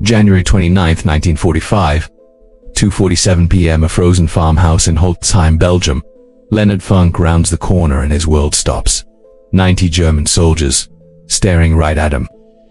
January 29, 1945. 2:47 p.m. A frozen farmhouse in Holtzheim, Belgium. Leonard Funk rounds the corner and his world stops. 90 German soldiers, staring right at him,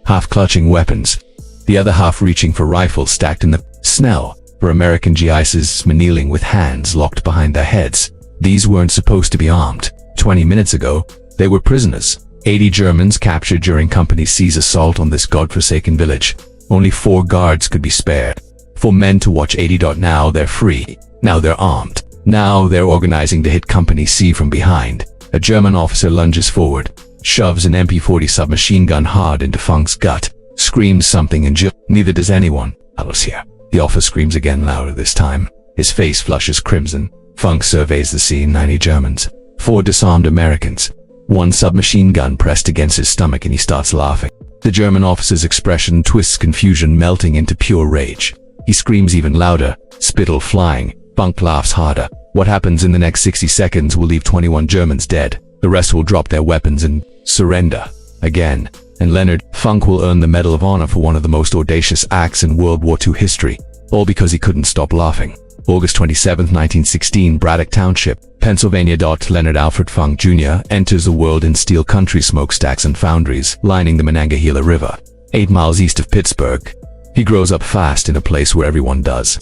half clutching weapons, the other half reaching for rifles stacked in the Snell for American GIs kneeling with hands locked behind their heads. These weren't supposed to be armed. 20 minutes ago, they were prisoners. 80 Germans captured during Company C's assault on this godforsaken village. Only 4 guards could be spared. 4 men to watch 80. Now they're free. Now they're armed. Now they're organizing to hit Company C from behind. A German officer lunges forward, shoves an MP-40 submachine gun hard into Funk's gut, screams something in German. Neither does anyone else here. The officer screams again, louder this time. His face flushes crimson. Funk surveys the scene. 90 Germans, 4 disarmed Americans, 1 submachine gun pressed against his stomach, and he starts laughing. The German officer's expression twists confusion, melting into pure rage. He screams even louder, spittle flying. Funk laughs harder. What happens in the next 60 seconds will leave 21 Germans dead. The rest will drop their weapons and surrender again. And Leonard Funk will earn the Medal of Honor for one of the most audacious acts in World War II history, all because he couldn't stop laughing. August 27, 1916, Braddock Township, Pennsylvania. Leonard Alfred Funk Jr. enters the world in steel country smokestacks and foundries lining the Monongahela River, 8 miles east of Pittsburgh. He grows up fast in a place where everyone does.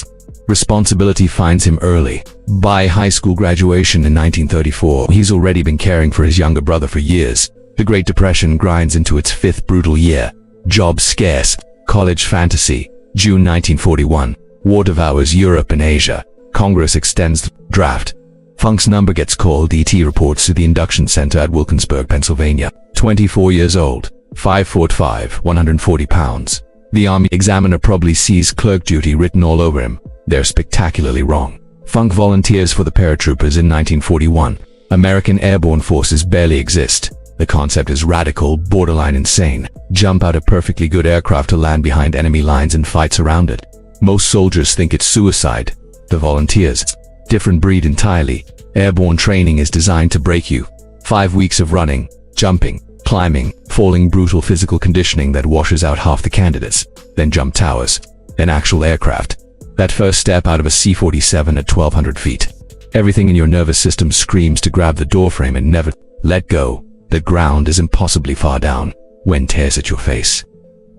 Responsibility finds him early. By high school graduation in 1934, he's already been caring for his younger brother for years. The Great Depression grinds into its 5th brutal year. Jobs scarce. College fantasy. June 1941. War devours Europe and Asia. Congress extends the draft. Funk's number gets called. ET reports to the induction center at Wilkinsburg, Pennsylvania. 24 years old. 5'5", 140 pounds. The Army examiner probably sees clerk duty written all over him. They're spectacularly wrong. Funk volunteers for the paratroopers in 1941. American airborne forces barely exist. The concept is radical, borderline insane. Jump out a perfectly good aircraft to land behind enemy lines and fight surrounded. Most soldiers think it's suicide. The volunteers, different breed entirely. Airborne training is designed to break you. 5 weeks of running, jumping, climbing, falling, brutal physical conditioning that washes out half the candidates. Then jump towers. Then actual aircraft. That first step out of a C-47 at 1,200 feet. Everything in your nervous system screams to grab the doorframe and never let go. The ground is impossibly far down. Wind tears at your face.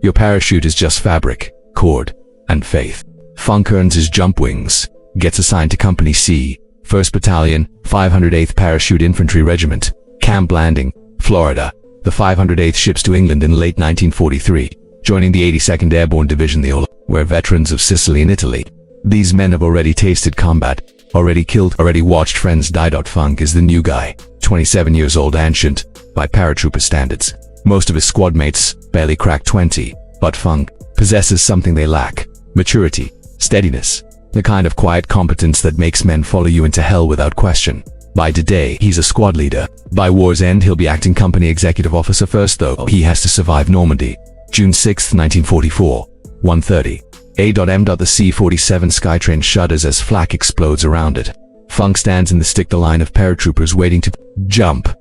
Your parachute is just fabric, cord, and faith. Funk earns his jump wings, gets assigned to Company C, 1st Battalion, 508th Parachute Infantry Regiment, Camp Landing, Florida. The 508th ships to England in late 1943, joining the 82nd Airborne Division, the where veterans of Sicily and Italy. These men have already tasted combat, already killed, already watched friends die. Funk is the new guy, 27 years old, ancient, by paratrooper standards. Most of his squad mates barely crack 20, but Funk possesses something they lack: maturity, steadiness, the kind of quiet competence that makes men follow you into hell without question. By today, he's a squad leader. By war's end, he'll be acting company executive officer. First, though, he has to survive Normandy. June 6, 1944, 1:30 a.m. The C-47 Skytrain shudders as flak explodes around it. Funk stands in the stick line of paratroopers waiting to jump.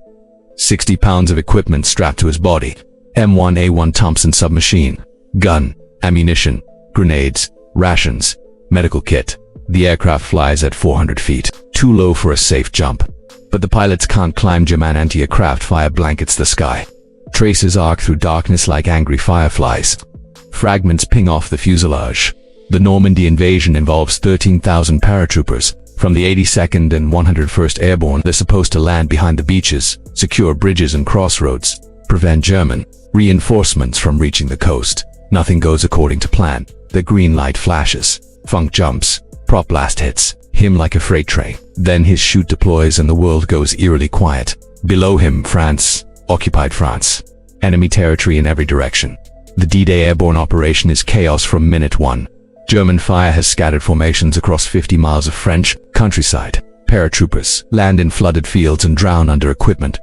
60 pounds of equipment strapped to his body. M1A1 Thompson submachine, gun, ammunition, grenades, rations, medical kit. The aircraft flies at 400 feet, too low for a safe jump. But the pilots can't climb. German anti-aircraft fire blankets the sky. Traces arc through darkness like angry fireflies. Fragments ping off the fuselage. The Normandy invasion involves 13,000 paratroopers from the 82nd and 101st Airborne. They're supposed to land behind the beaches, secure bridges and crossroads, prevent German reinforcements from reaching the coast. Nothing goes according to plan. The green light flashes. Funk jumps. Prop blast hits him like a freight train. Then his chute deploys and the world goes eerily quiet. Below him, France, occupied France. Enemy territory in every direction. The D-Day airborne operation is chaos from minute 1. German fire has scattered formations across 50 miles of French countryside. Paratroopers land in flooded fields and drown under equipment.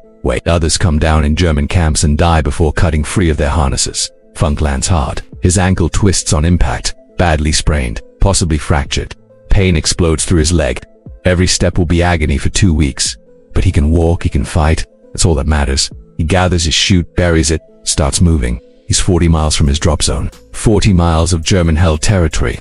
Others come down in German camps and die before cutting free of their harnesses. Funk lands hard. His ankle twists on impact, badly sprained, possibly fractured. Pain explodes through his leg. Every step will be agony for 2 weeks. But he can walk, he can fight. That's all that matters. He gathers his chute, buries it, starts moving. He's 40 miles from his drop zone, 40 miles of German-held territory.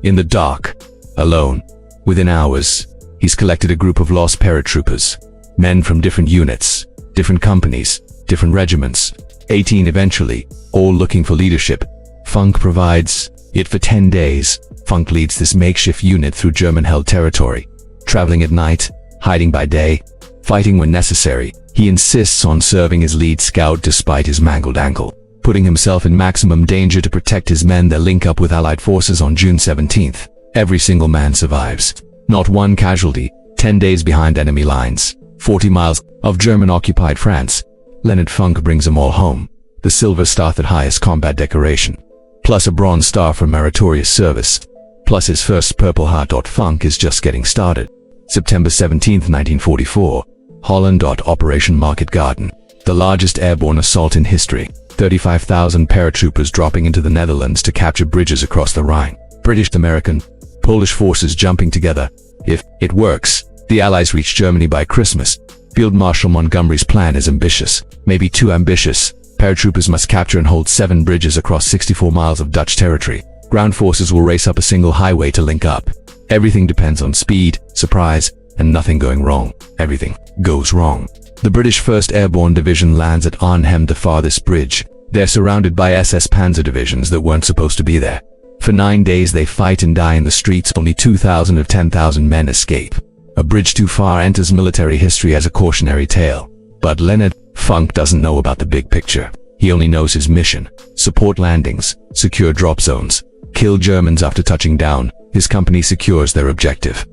In the dark, alone, within hours, he's collected a group of lost paratroopers, men from different units, different companies, different regiments, 18 eventually, all looking for leadership. Funk provides it for 10 days. Funk leads this makeshift unit through German-held territory, traveling at night, hiding by day, fighting when necessary. He insists on serving as lead scout despite his mangled ankle, putting himself in maximum danger to protect his men that link up with Allied forces on June 17th. Every single man survives. Not one casualty. 10 days behind enemy lines, 40 miles of German-occupied France. Leonard Funk brings them all home. The Silver Star, the highest combat decoration, plus a Bronze Star for meritorious service, plus his first Purple Heart. Funk is just getting started. September 17, 1944, Holland. Operation Market Garden, the largest airborne assault in history. 35,000 paratroopers dropping into the Netherlands to capture bridges across the Rhine. British, American, Polish forces jumping together. If it works, the Allies reach Germany by Christmas. Field Marshal Montgomery's plan is ambitious, maybe too ambitious. Paratroopers must capture and hold 7 bridges across 64 miles of Dutch territory. Ground forces will race up a single highway to link up. Everything depends on speed, surprise, and nothing going wrong. Everything goes wrong. The British 1st Airborne Division lands at Arnhem, the farthest bridge. They're surrounded by SS Panzer divisions that weren't supposed to be there. For 9 days they fight and die in the streets. Only 2,000 of 10,000 men escape. A bridge too far enters military history as a cautionary tale. But Leonard Funk doesn't know about the big picture. He only knows his mission: support landings, secure drop zones, kill Germans after touching down. His company secures their objective.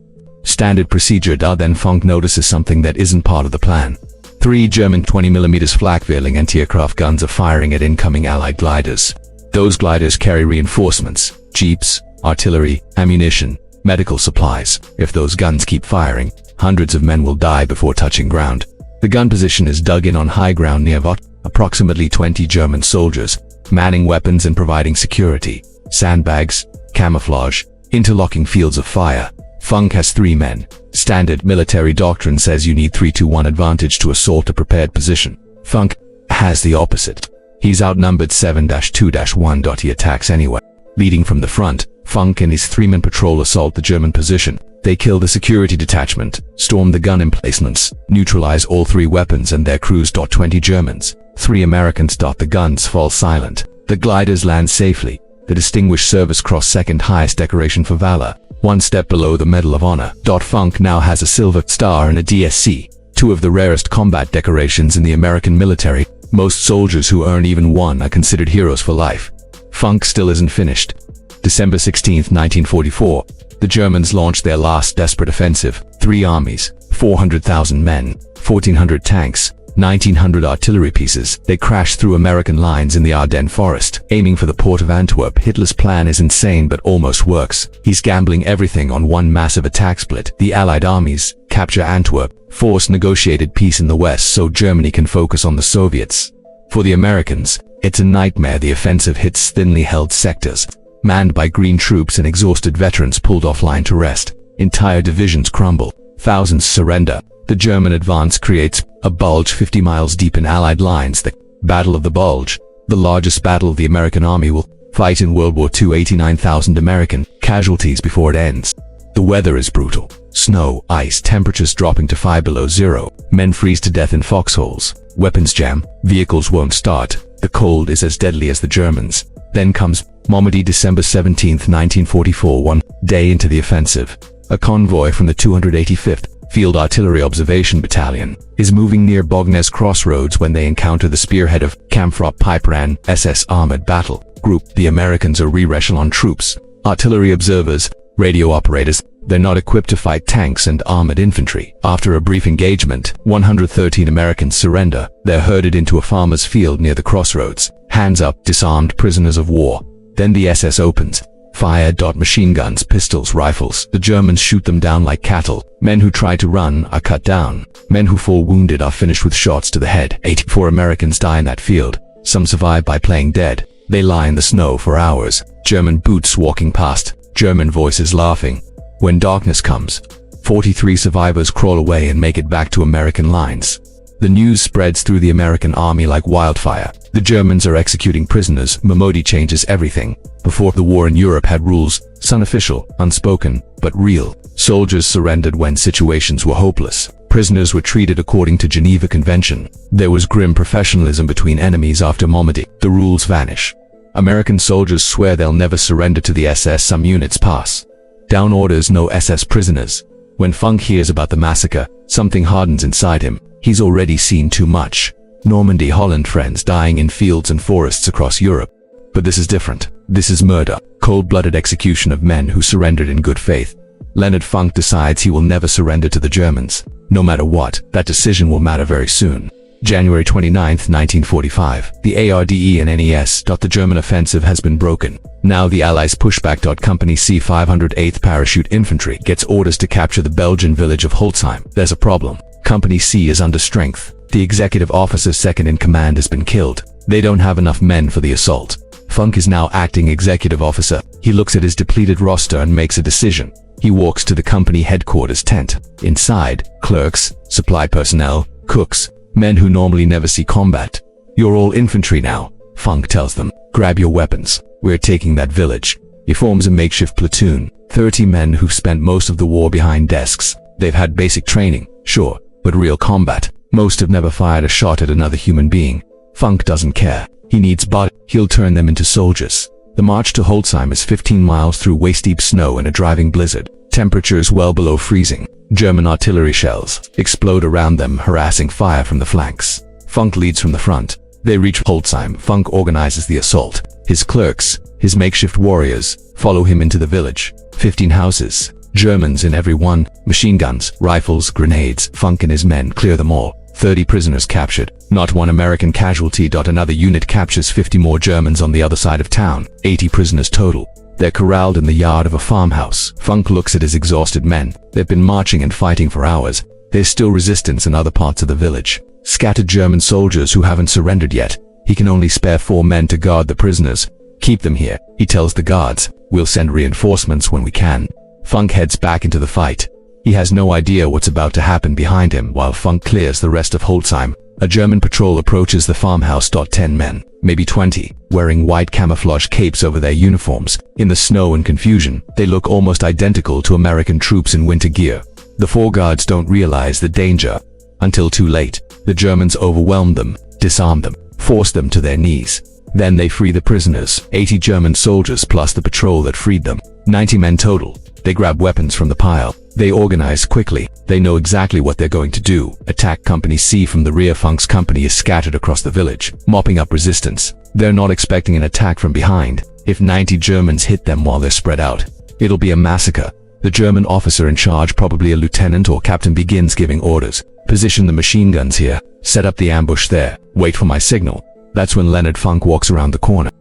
Standard procedure. Then Funk notices something that isn't part of the plan. 3 German 20mm flak-veiling anti-aircraft guns are firing at incoming Allied gliders. Those gliders carry reinforcements, jeeps, artillery, ammunition, medical supplies. If those guns keep firing, hundreds of men will die before touching ground. The gun position is dug in on high ground near Vought. Approximately 20 German soldiers, manning weapons and providing security, sandbags, camouflage, interlocking fields of fire. Funk has 3 men. Standard military doctrine says you need 3-to-1 advantage to assault a prepared position. Funk has the opposite. He's outnumbered 7-2-1. He attacks anyway. Leading from the front, Funk and his 3-man patrol assault the German position. They kill the security detachment, storm the gun emplacements, neutralize all 3 weapons and their crews. 20 Germans, 3 Americans. The guns fall silent. The gliders land safely. The Distinguished Service Cross, 2nd highest decoration for valor, 1 step below the Medal of Honor. Funk now has a Silver Star and a DSC, 2 of the rarest combat decorations in the American military. Most soldiers who earn even 1 are considered heroes for life. Funk still isn't finished. December 16, 1944, the Germans launched their last desperate offensive. 3 armies, 400,000 men, 1,400 tanks, 1,900 artillery pieces. They crashed through American lines in the Ardennes forest, aiming for the port of Antwerp. Hitler's plan is insane but almost works. He's gambling everything on one massive attack split. The Allied armies capture Antwerp, force negotiated peace in the West so Germany can focus on the Soviets. For the Americans, it's a nightmare. The offensive hits thinly held sectors, manned by green troops and exhausted veterans pulled offline to rest. Entire divisions crumble. Thousands surrender. The German advance creates a bulge 50 miles deep in Allied lines. The Battle of the Bulge, the largest battle the American army will fight in World War II. 89,000 American casualties before it ends. The weather is brutal. Snow, ice, temperatures dropping to 5 below zero. Men freeze to death in foxholes. Weapons jam. Vehicles won't start. The cold is as deadly as the Germans. Then comes Normandy, December 17, 1944. 1 day into the offensive, a convoy from the 285th Field Artillery Observation Battalion is moving near Bognes Crossroads when they encounter the spearhead of Kampfrop Piperan SS Armored Battle Group. The Americans are re-echelon troops, artillery observers, radio operators. They're not equipped to fight tanks and armored infantry. After a brief engagement, 113 Americans surrender. They're herded into a farmer's field near the crossroads. Hands up, disarmed prisoners of war. Then the SS opens fire. Machine guns, pistols, rifles. The Germans shoot them down like cattle. Men who try to run are cut down. Men who fall wounded are finished with shots to the head. 84 Americans die in that field. Some survive by playing dead. They lie in the snow for hours. German boots walking past. German voices laughing. When darkness comes, 43 survivors crawl away and make it back to American lines. The news spreads through the American army like wildfire. The Germans are executing prisoners. Modi changes everything. Before the war in Europe had rules, unofficial, unspoken, but real. Soldiers surrendered when situations were hopeless. Prisoners were treated according to Geneva Convention. There was grim professionalism between enemies after Normandy. The rules vanish. American soldiers swear they'll never surrender to the SS. Some units pass down orders, no SS prisoners. When Funk hears about the massacre, something hardens inside him. He's already seen too much. Normandy, Holland, friends dying in fields and forests across Europe. But this is different. This is murder. Cold-blooded execution of men who surrendered in good faith. Leonard Funk decides he will never surrender to the Germans. No matter what, that decision will matter very soon. January 29, 1945. The ARDE and NES. The German offensive has been broken. Now the Allies push back. Company C 508th Parachute Infantry gets orders to capture the Belgian village of Holzheim. There's a problem. Company C is under strength. The executive officer second in command has been killed. They don't have enough men for the assault. Funk is now acting executive officer. He looks at his depleted roster and makes a decision. He walks to the company headquarters tent. Inside, clerks, supply personnel, cooks, men who normally never see combat. You're all infantry now, Funk tells them. Grab your weapons. We're taking that village. He forms a makeshift platoon. 30 men who've spent most of the war behind desks. They've had basic training, sure, but real combat. Most have never fired a shot at another human being. Funk doesn't care. He needs bodies. He'll turn them into soldiers. The march to Holzheim is 15 miles through waist-deep snow in a driving blizzard. Temperatures well below freezing. German artillery shells explode around them, harassing fire from the flanks. Funk leads from the front. They reach Holzheim. Funk organizes the assault. His clerks, his makeshift warriors, follow him into the village. 15 houses. Germans in every one. Machine guns, rifles, grenades. Funk and his men clear them all. 30 prisoners captured. Not one American casualty. Another unit captures 50 more Germans on the other side of town. 80 prisoners total. They're corralled in the yard of a farmhouse. Funk looks at his exhausted men. They've been marching and fighting for hours. There's still resistance in other parts of the village. Scattered German soldiers who haven't surrendered yet. He can only spare 4 men to guard the prisoners. Keep them here, he tells the guards. We'll send reinforcements when we can. Funk heads back into the fight. He has no idea what's about to happen behind him while Funk clears the rest of Holzheim. A German patrol approaches the farmhouse. 10 men, maybe 20, wearing white camouflage capes over their uniforms. In the snow and confusion, they look almost identical to American troops in winter gear. The 4 guards don't realize the danger until too late. The Germans overwhelm them, disarm them, force them to their knees. Then they free the prisoners, 80 German soldiers plus the patrol that freed them. 90 men total. They grab weapons from the pile. They organize quickly. They know exactly what they're going to do. Attack Company C from the rear. Funk's company is scattered across the village, mopping up resistance. They're not expecting an attack from behind. If 90 Germans hit them while they're spread out, it'll be a massacre. The German officer in charge, probably a lieutenant or captain, begins giving orders. Position the machine guns here. Set up the ambush there. Wait for my signal. That's when Leonard Funk walks around the corner.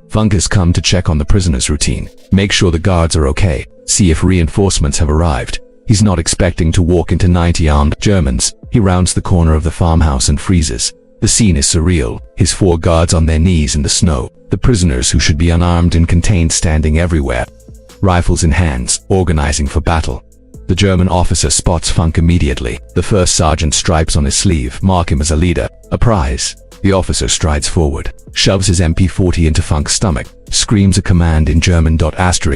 Funk has come to check on the prisoners' routine. Make sure the guards are okay. See if reinforcements have arrived. He's not expecting to walk into 90 armed Germans. He rounds the corner of the farmhouse and freezes. The scene is surreal. His 4 guards on their knees in the snow. The prisoners, who should be unarmed and contained, standing everywhere. Rifles in hands, organizing for battle. The German officer spots Funk immediately. The first sergeant stripes on his sleeve mark him as a leader. A prize. The officer strides forward, shoves his MP40 into Funk's stomach, screams a command in German.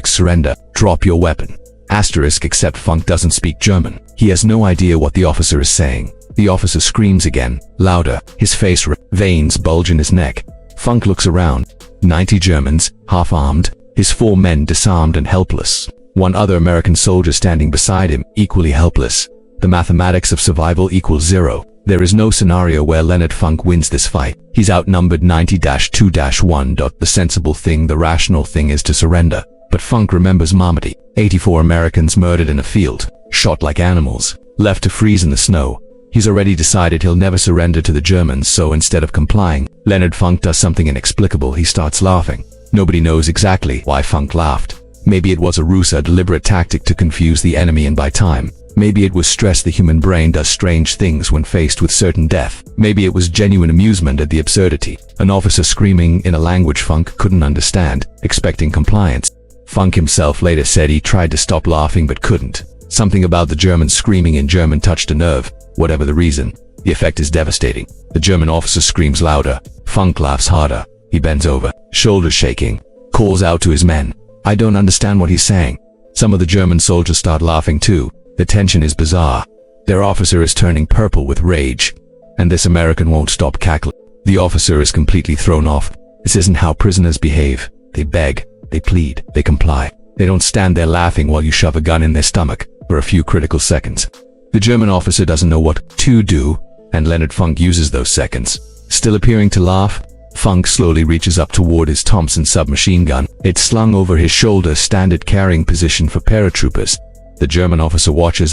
Surrender. Drop your weapon. Except Funk doesn't speak German. He has no idea what the officer is saying. The officer screams again, louder. His face veins bulge in his neck. Funk looks around. 90 Germans, half-armed. His 4 men disarmed and helpless. 1 other American soldier standing beside him, equally helpless. The mathematics of survival equals 0. There is no scenario where Leonard Funk wins this fight. He's outnumbered 90-2-1. The sensible thing, the rational thing, is to surrender. But Funk remembers Normandy. 84 Americans murdered in a field, shot like animals, left to freeze in the snow. He's already decided he'll never surrender to the Germans, so instead of complying, Leonard Funk does something inexplicable. He starts laughing. Nobody knows exactly why Funk laughed. Maybe it was a ruse, a deliberate tactic to confuse the enemy and buy time. Maybe it was stress. The human brain does strange things when faced with certain death. Maybe it was genuine amusement at the absurdity. An officer screaming in a language Funk couldn't understand, expecting compliance. Funk himself later said he tried to stop laughing but couldn't. Something about the Germans screaming in German touched a nerve. Whatever the reason, The effect is devastating. The German officer screams louder. Funk laughs harder. He bends over, shoulders shaking, calls out to his men. I don't understand what he's saying. Some of the German soldiers start laughing too. The tension is bizarre. Their officer is turning purple with rage, and this American won't stop cackling. The officer is completely thrown off. This isn't how prisoners behave. They beg, they plead, they comply. They don't stand there laughing while you shove a gun in their stomach for a few critical seconds. The German officer doesn't know what to do, and Leonard Funk uses those seconds. Still appearing to laugh, Funk slowly reaches up toward his Thompson submachine gun. It's slung over his shoulder, standard carrying position for paratroopers. The German officer watches.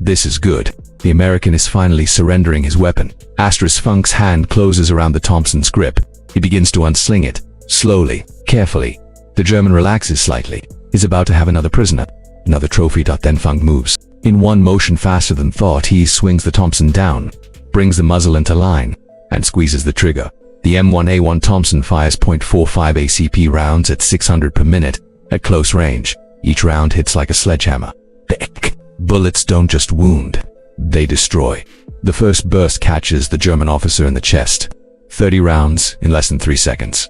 This is good. The American is finally surrendering his weapon. Funk's hand closes around the Thompson's grip. He begins to unsling it, slowly, carefully. The German relaxes slightly. He's about to have another prisoner. Another trophy. Then Funk moves. In one motion faster than thought, he swings the Thompson down, brings the muzzle into line, and squeezes the trigger. The M1A1 Thompson fires .45 ACP rounds at 600 per minute at close range. Each round hits like a sledgehammer. The bullets don't just wound, they destroy. The first burst catches the German officer in the chest. 30 rounds in less than 3 seconds.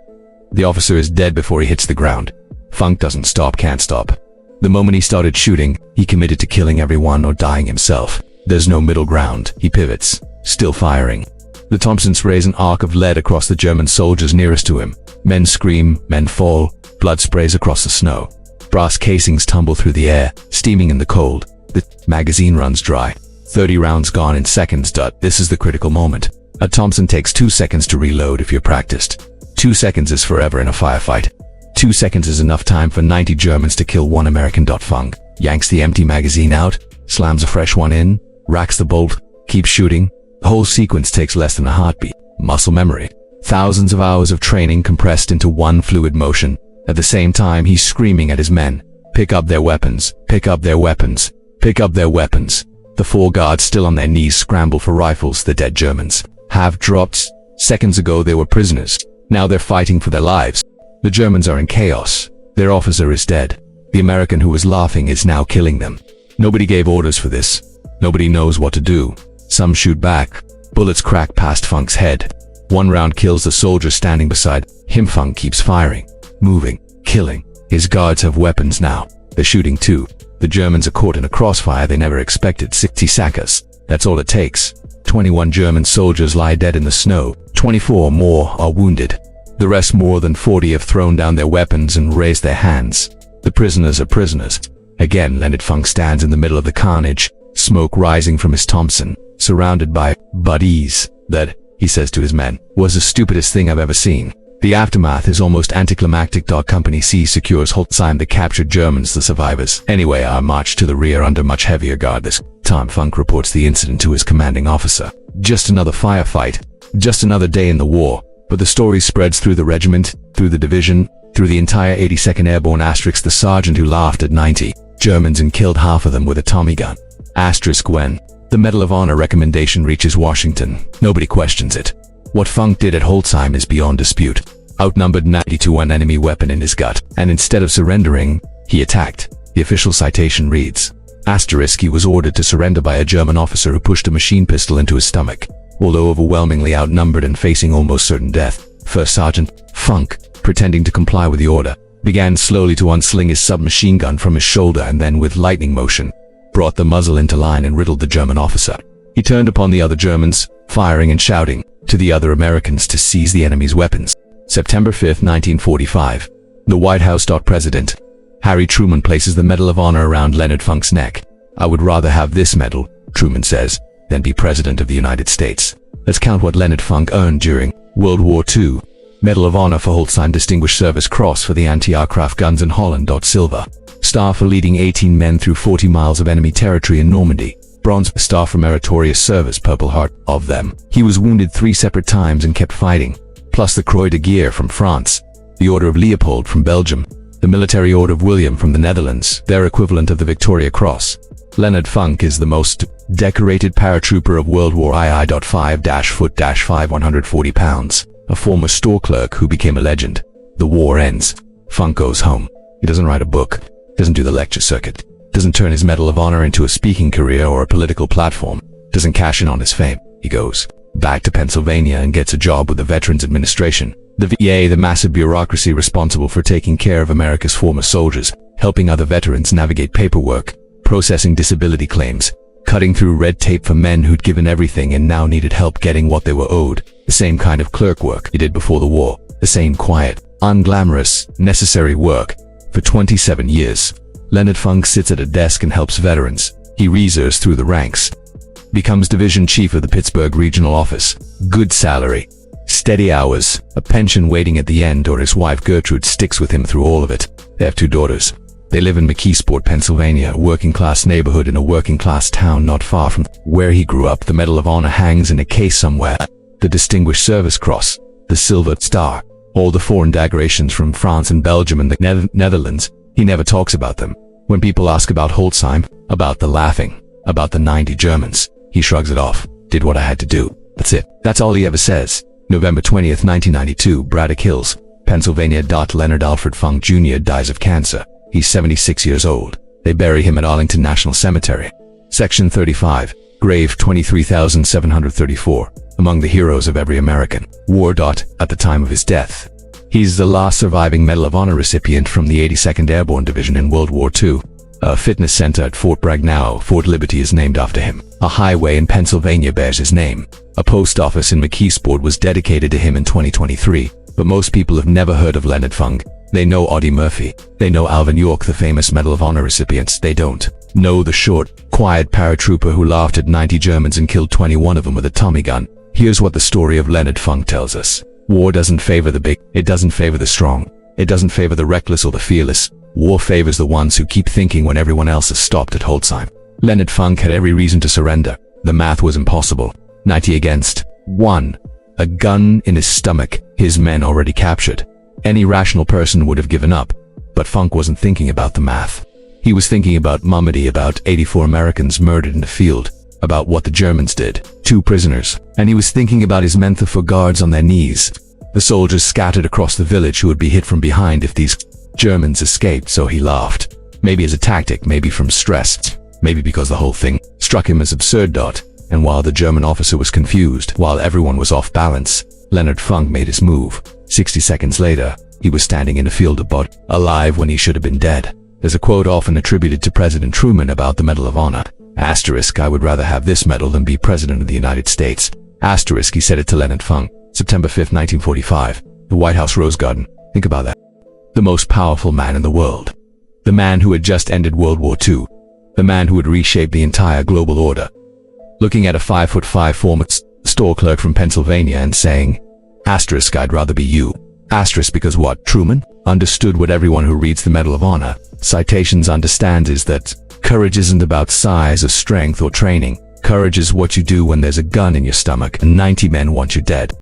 The officer is dead before he hits the ground. Funk doesn't stop, can't stop. The moment he started shooting, he committed to killing everyone or dying himself. There's no middle ground. He pivots, still firing. The Thompson sprays an arc of lead across the German soldiers nearest to him. Men scream, men fall, blood sprays across the snow. Brass casings tumble through the air, steaming in the cold. The magazine runs dry. 30 rounds gone in seconds. This is the critical moment. A Thompson takes 2 seconds to reload if you're practiced. 2 seconds is forever in a firefight. 2 seconds is enough time for 90 Germans to kill one American. Funk yanks the empty magazine out, slams a fresh one in, racks the bolt, keeps shooting. The whole sequence takes less than a heartbeat. Muscle memory. Thousands of hours of training compressed into one fluid motion. At the same time, he's screaming at his men. Pick up their weapons. Pick up their weapons. Pick up their weapons. The 4 guards still on their knees scramble for rifles. The dead Germans have dropped. Seconds ago they were prisoners. Now they're fighting for their lives. The Germans are in chaos. Their officer is dead. The American who was laughing is now killing them. Nobody gave orders for this. Nobody knows what to do. Some shoot back. Bullets crack past Funk's head. 1 round kills the soldier standing beside him. Funk keeps firing, moving, killing. His guards have weapons now. They're shooting too. The Germans are caught in a crossfire they never expected. 60 seconds. That's all it takes. 21 German soldiers lie dead in the snow. 24 more are wounded. The rest, more than 40, have thrown down their weapons and raised their hands. The prisoners are prisoners. Again, Leonard Funk stands in the middle of the carnage, smoke rising from his Thompson, surrounded by buddies. That, he says to his men, was the stupidest thing I've ever seen. The aftermath is almost anticlimactic. Company C secures Holtzheim, the captured Germans, the survivors. Anyway, our march to the rear under much heavier guard. This time Funk reports the incident to his commanding officer. Just another firefight. Just another day in the war. But the story spreads through the regiment, through the division, through the entire 82nd Airborne. The sergeant who laughed at 90 Germans and killed half of them with a Tommy gun. When the Medal of Honor recommendation reaches Washington, nobody questions it. What Funk did at Holtzheim is beyond dispute. Outnumbered 90 to 1, enemy weapon in his gut, and instead of surrendering, he attacked. The official citation reads, he was ordered to surrender by a German officer who pushed a machine pistol into his stomach. Although overwhelmingly outnumbered and facing almost certain death, First Sergeant Funk, pretending to comply with the order, began slowly to unsling his submachine gun from his shoulder and then, with lightning motion, brought the muzzle into line and riddled the German officer. He turned upon the other Germans, firing and shouting to the other Americans to seize the enemy's weapons. September 5, 1945. The White House. President Harry Truman places the Medal of Honor around Leonard Funk's neck. I would rather have this medal, Truman says, than be President of the United States. Let's count what Leonard Funk earned during World War II. Medal of Honor for Holtzheim, Distinguished Service Cross for the anti-aircraft guns in Holland. Silver Star for leading 18 men through 40 miles of enemy territory in Normandy. Bronze Star for meritorious service, Purple Heart. Of them, he was wounded 3 separate times and kept fighting. Plus the Croix de Guerre from France, the Order of Leopold from Belgium, the Military Order of William from the Netherlands, their equivalent of the Victoria Cross. Leonard Funk is the most decorated paratrooper of World War II. 5'5", 140 pounds, a former store clerk who became a legend. The war ends. Funk goes home. He doesn't write a book, doesn't do the lecture circuit, doesn't turn his Medal of Honor into a speaking career or a political platform, doesn't cash in on his fame. He goes back to Pennsylvania and gets a job with the Veterans Administration, the VA, the massive bureaucracy responsible for taking care of America's former soldiers, helping other veterans navigate paperwork, processing disability claims, cutting through red tape for men who'd given everything and now needed help getting what they were owed. The same kind of clerk work he did before the war, the same quiet, unglamorous, necessary work. For 27 years, Leonard Funk sits at a desk and helps veterans. He reserves through the ranks, becomes division chief of the Pittsburgh regional office. Good salary, steady hours, a pension waiting at the end, or his wife Gertrude sticks with him through all of it. They have 2 daughters. They live in McKeesport, Pennsylvania, a working-class neighborhood in a working-class town not far from where he grew up. The Medal of Honor hangs in a case somewhere. The Distinguished Service Cross, the Silver Star, all the foreign decorations from France and Belgium and the Netherlands. He never talks about them. When people ask about Holtzheim, about the laughing, about the 90 Germans, he shrugs it off. Did what I had to do. That's it. That's all he ever says. November 20th, 1992, Braddock Hills, Pennsylvania. Leonard Alfred Funk Jr. dies of cancer. He's 76 years old. They bury him at Arlington National Cemetery. Section 35, grave 23,734, among the heroes of every American war. At the time of his death, he's the last surviving Medal of Honor recipient from the 82nd Airborne Division in World War II. A fitness center at Fort Bragg, now Fort Liberty, is named after him. A highway in Pennsylvania bears his name. A post office in McKeesport was dedicated to him in 2023. But most people have never heard of Leonard Funk. They know Audie Murphy. They know Alvin York, the famous Medal of Honor recipients. They don't know the short, quiet paratrooper who laughed at 90 Germans and killed 21 of them with a Tommy gun. Here's what the story of Leonard Funk tells us. War doesn't favor the big. It doesn't favor the strong. It doesn't favor the reckless or the fearless. War favors the ones who keep thinking when everyone else has stopped at Holtzheim. Leonard Funk had every reason to surrender. The math was impossible. 90 against 1. A gun in his stomach, his men already captured. Any rational person would have given up. But Funk wasn't thinking about the math. He was thinking about Mummy, about 84 Americans murdered in the field, about what the Germans did, 2 prisoners, and he was thinking about his men, the 4 guards on their knees, the soldiers scattered across the village who would be hit from behind if these Germans escaped. So he laughed. Maybe as a tactic, maybe from stress, maybe because the whole thing struck him as absurd. And while the German officer was confused, while everyone was off balance, Leonard Funk made his move. 60 seconds later, he was standing in a field of blood, alive when he should have been dead. There's a quote often attributed to President Truman about the Medal of Honor. Asterisk, I would rather have this medal than be President of the United States. Asterisk, he said it to Leonard Funk. September 5th, 1945. The White House Rose Garden. Think about that. The most powerful man in the world. The man who had just ended World War II. The man who had reshaped the entire global order. Looking at a 5'5" former store clerk from Pennsylvania and saying, asterisk, I'd rather be you. Asterisk, because what? Truman understood what everyone who reads the Medal of Honor citations understands, is that courage isn't about size or strength or training. Courage is what you do when there's a gun in your stomach and 90 men want you dead.